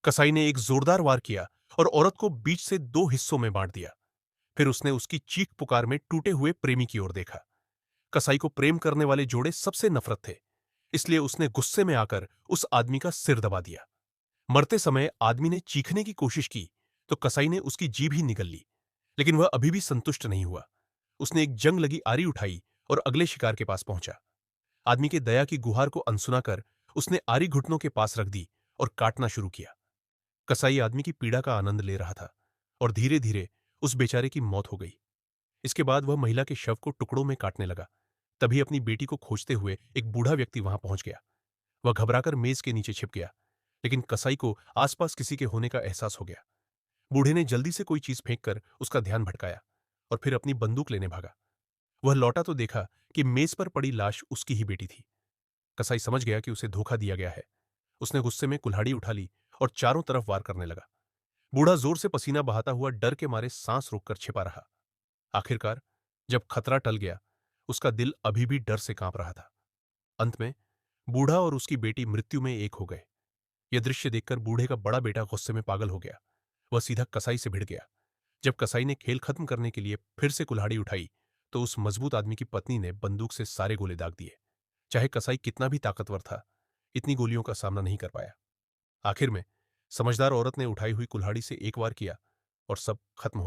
कसाई ने एक जोरदार वार किया और औरत को बीच से दो हिस्सों में बांट दिया। फिर उसने उसकी चीख पुकार में टूटे हुए प्रेमी की ओर देखा। कसाई को प्रेम करने वाले जोड़े सबसे नफरत थे, इसलिए उसने गुस्से में आकर उस आदमी का सिर दबा दिया। मरते समय आदमी ने चीखने की कोशिश की तो कसाई ने उसकी जीभ ही निगल ली, लेकिन वह अभी भी संतुष्ट नहीं हुआ। उसने एक जंग लगी आरी उठाई और अगले शिकार के पास पहुंचा। आदमी के दया की गुहार को अनसुना कर उसने आरी घुटनों के पास रख दी और काटना शुरू किया। कसाई आदमी की पीड़ा का आनंद ले रहा था और धीरे धीरे उस बेचारे की मौत हो गई। इसके बाद वह महिला के शव को टुकड़ों में काटने लगा। तभी अपनी बेटी को खोजते हुए एक बूढ़ा व्यक्ति वहां पहुंच गया। वह घबराकर मेज के नीचे छिप गया, लेकिन कसाई को आसपास किसी के होने का एहसास हो गया। बूढ़े ने जल्दी से कोई चीज फेंककर उसका ध्यान भटकाया और फिर अपनी बंदूक लेने भागा। वह लौटा तो देखा कि मेज पर पड़ी लाश उसकी ही बेटी थी। कसाई समझ गया कि उसे धोखा दिया गया है। उसने गुस्से में कुल्हाड़ी उठा ली और चारों तरफ वार करने लगा। बूढ़ा जोर से पसीना बहाता हुआ डर के मारे सांस रोककर छिपा रहा। आखिरकार जब खतरा टल गया, उसका दिल अभी भी डर से कांप रहा था। अंत में बूढ़ा और उसकी बेटी मृत्यु में एक हो गए। यह दृश्य देखकर बूढ़े का बड़ा बेटा गुस्से में पागल हो गया। वह सीधा कसाई से भिड़ गया। जब कसाई ने खेल खत्म करने के लिए फिर से कुल्हाड़ी उठाई, तो उस मजबूत आदमी की पत्नी ने बंदूक से सारे गोले दाग दिए। चाहे कसाई कितना भी ताकतवर था, इतनी गोलियों का सामना नहीं कर पाया। आखिर में समझदार औरत ने उठाई हुई कुल्हाड़ी से एक वार किया और सब खत्म हो